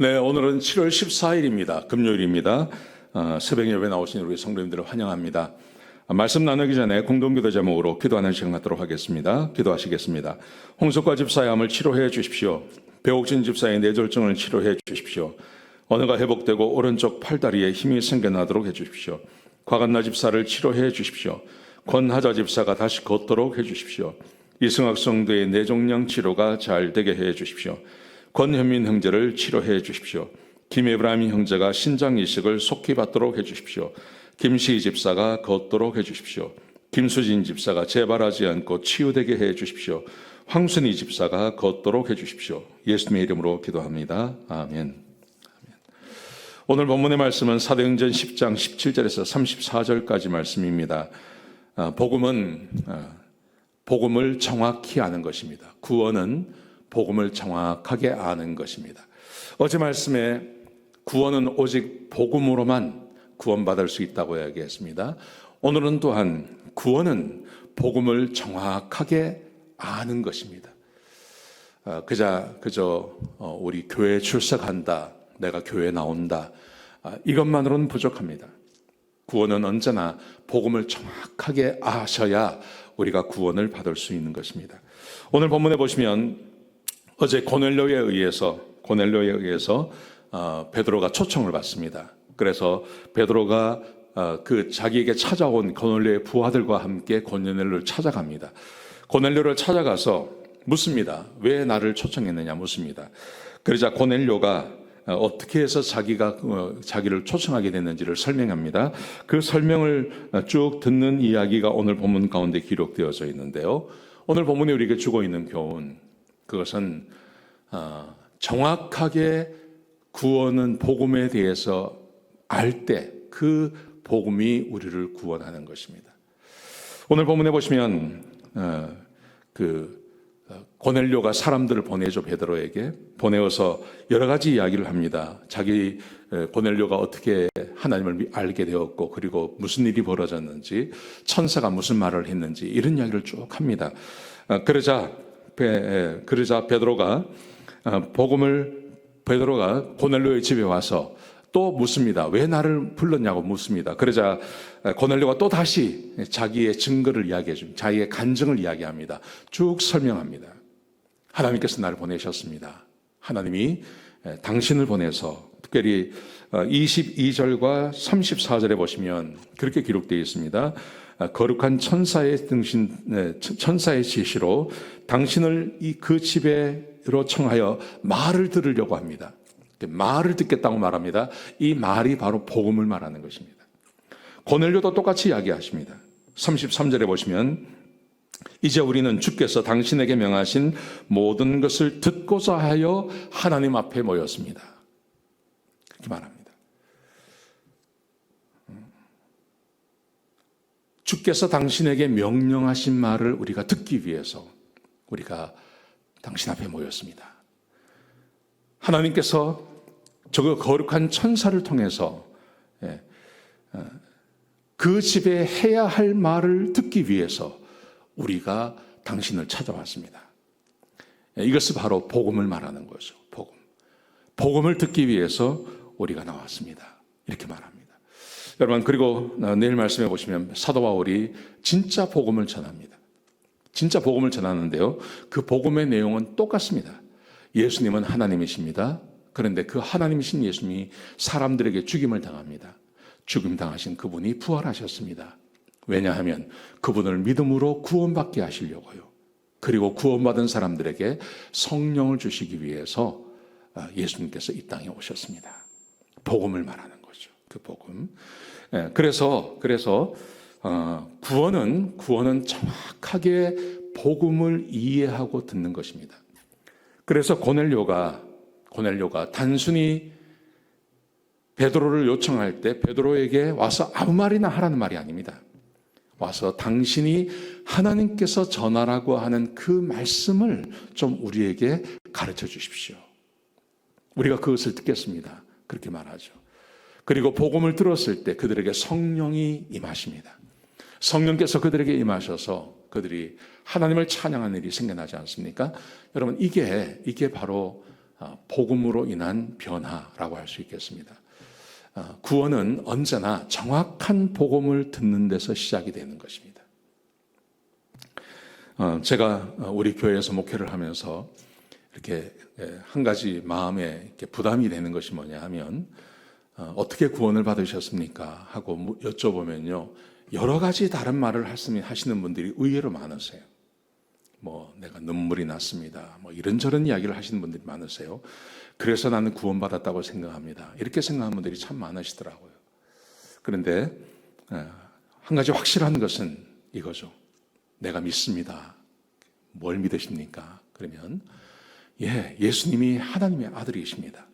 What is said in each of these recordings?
네, 오늘은 7월 14일입니다. 금요일입니다. 새벽 예배 나오신 우리 성도님들을 환영합니다. 말씀 나누기 전에 공동기도 제목으로 기도하는 시간 갖도록 하겠습니다. 기도하시겠습니다. 홍석과 집사의 암을 치료해 주십시오. 배옥진 집사의 뇌졸중을 치료해 주십시오. 언어가 회복되고 오른쪽 팔다리에 힘이 생겨나도록 해 주십시오. 곽한나 집사를 치료해 주십시오. 권하자 집사가 다시 걷도록 해 주십시오. 이승학 성도의 뇌종양 치료가 잘 되게 해 주십시오. 권현민 형제를 치료해 주십시오. 김에브라임 형제가 신장 이식을 속히 받도록 해 주십시오. 김시희 집사가 걷도록 해 주십시오. 김수진 집사가 재발하지 않고 치유되게 해 주십시오. 황순희 집사가 걷도록 해 주십시오. 예수님의 이름으로 기도합니다. 아멘. 오늘 본문의 말씀은 사도행전 10장 17절에서 34절까지 말씀입니다. 복음을 정확히 아는 것입니다. 구원은 복음을 정확하게 아는 것입니다. 어제 말씀에 구원은 오직 복음으로만 구원받을 수 있다고 이야기했습니다. 오늘은 또한 구원은 복음을 정확하게 아는 것입니다. 그저 우리 교회에 출석한다, 내가 교회에 나온다, 이것만으로는 부족합니다. 구원은 언제나 복음을 정확하게 아셔야 우리가 구원을 받을 수 있는 것입니다. 오늘 본문에 보시면 어제 고넬료에 의해서 베드로가 초청을 받습니다. 그래서 베드로가 자기에게 찾아온 고넬료의 부하들과 함께 고넬료를 찾아갑니다. 고넬료를 찾아가서 묻습니다. 왜 나를 초청했느냐 묻습니다. 그러자 고넬료가 어떻게 해서 자기를 초청하게 됐는지를 설명합니다. 그 설명을 쭉 듣는 이야기가 오늘 본문 가운데 기록되어져 있는데요. 오늘 본문이 우리에게 주고 있는 교훈, 그것은 정확하게 구원은 복음에 대해서 알 때 그 복음이 우리를 구원하는 것입니다. 오늘 본문에 보시면 고넬료가 사람들을 보내죠. 베드로에게 보내어서 여러 가지 이야기를 합니다. 고넬료가 어떻게 하나님을 알게 되었고, 그리고 무슨 일이 벌어졌는지, 천사가 무슨 말을 했는지, 이런 이야기를 쭉 합니다. 그러자 베드로가 고넬료의 집에 와서 또 묻습니다. 왜 나를 불렀냐고 묻습니다. 그러자 고넬료가 또 다시 자기의 증거를 이야기해 줍니다. 자기의 간증을 이야기합니다. 쭉 설명합니다. 하나님께서 나를 보내셨습니다. 하나님이 당신을 보내서, 특별히 22절과 34절에 보시면 그렇게 기록되어 있습니다. 거룩한 천사의 지시로 당신을 그 집에로 청하여 말을 들으려고 합니다. 말을 듣겠다고 말합니다. 이 말이 바로 복음을 말하는 것입니다. 고넬료도 똑같이 이야기하십니다. 33절에 보시면 이제 우리는 주께서 당신에게 명하신 모든 것을 듣고자 하여 하나님 앞에 모였습니다. 그렇게 말합니다. 주께서 당신에게 명령하신 말을 우리가 듣기 위해서 우리가 당신 앞에 모였습니다. 하나님께서 저 거룩한 천사를 통해서 그 집에 해야 할 말을 듣기 위해서 우리가 당신을 찾아왔습니다. 이것이 바로 복음을 말하는 거죠. 복음을 듣기 위해서 우리가 나왔습니다. 이렇게 말합니다. 여러분, 그리고 내일 말씀해 보시면 사도 바울이 진짜 복음을 전합니다. 진짜 복음을 전하는데요, 그 복음의 내용은 똑같습니다. 예수님은 하나님이십니다. 그런데 그 하나님이신 예수님이 사람들에게 죽임을 당합니다. 죽임 당하신 그분이 부활하셨습니다. 왜냐하면 그분을 믿음으로 구원받게 하시려고요. 그리고 구원받은 사람들에게 성령을 주시기 위해서 예수님께서 이 땅에 오셨습니다. 복음을 말하는 거죠. 그 복음. 그래서 구원은 정확하게 복음을 이해하고 듣는 것입니다. 그래서 고넬료가 단순히 베드로를 요청할 때 베드로에게 와서 아무 말이나 하라는 말이 아닙니다. 와서 당신이 하나님께서 전하라고 하는 그 말씀을 좀 우리에게 가르쳐 주십시오. 우리가 그것을 듣겠습니다. 그렇게 말하죠. 그리고 복음을 들었을 때 그들에게 성령이 임하십니다. 성령께서 그들에게 임하셔서 그들이 하나님을 찬양하는 일이 생겨나지 않습니까? 여러분, 이게 바로 복음으로 인한 변화라고 할 수 있겠습니다. 구원은 언제나 정확한 복음을 듣는 데서 시작이 되는 것입니다. 제가 우리 교회에서 목회를 하면서 이렇게 한 가지 마음에 이렇게 부담이 되는 것이 뭐냐 하면 어떻게 구원을 받으셨습니까? 하고 여쭤보면요, 여러 가지 다른 말을 하시는 분들이 의외로 많으세요. 뭐 내가 눈물이 났습니다. 뭐 이런저런 이야기를 하시는 분들이 많으세요. 그래서 나는 구원받았다고 생각합니다. 이렇게 생각하는 분들이 참 많으시더라고요. 그런데 한 가지 확실한 것은 이거죠. 내가 믿습니다. 뭘 믿으십니까? 그러면 예수님이 하나님의 아들이십니다.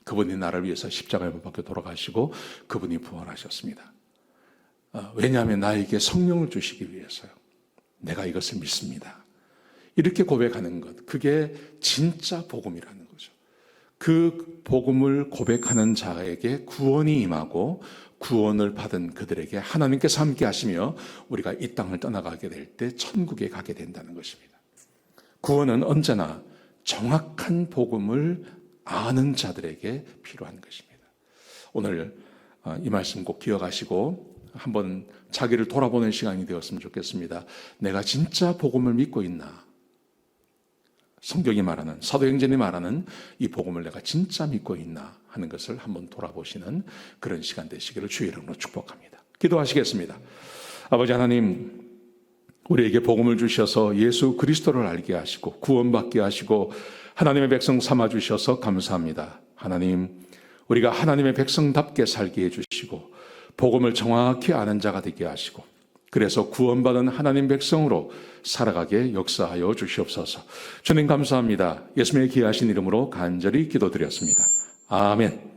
그분이 나를 위해서 십자가에 못 박혀 돌아가시고 그분이 부활하셨습니다. 왜냐하면 나에게 성령을 주시기 위해서요. 내가 이것을 믿습니다. 이렇게 고백하는 것, 그게 진짜 복음이라는 거죠. 그 복음을 고백하는 자에게 구원이 임하고 구원을 받은 그들에게 하나님께서 함께 하시며 우리가 이 땅을 떠나가게 될 때 천국에 가게 된다는 것입니다. 구원은 언제나 정확한 복음을 아는 자들에게 필요한 것입니다. 오늘 이 말씀 꼭 기억하시고 한번 자기를 돌아보는 시간이 되었으면 좋겠습니다. 내가 진짜 복음을 믿고 있나? 성경이 말하는, 사도행전이 말하는 이 복음을 내가 진짜 믿고 있나 하는 것을 한번 돌아보시는 그런 시간 되시기를 주의 이름으로 축복합니다. 기도하시겠습니다. 아버지 하나님, 우리에게 복음을 주셔서 예수 그리스도를 알게 하시고 구원받게 하시고 하나님의 백성 삼아주셔서 감사합니다. 하나님, 우리가 하나님의 백성답게 살게 해주시고 복음을 정확히 아는 자가 되게 하시고 그래서 구원받은 하나님 백성으로 살아가게 역사하여 주시옵소서. 주님 감사합니다. 예수님의 귀하신 이름으로 간절히 기도드렸습니다. 아멘.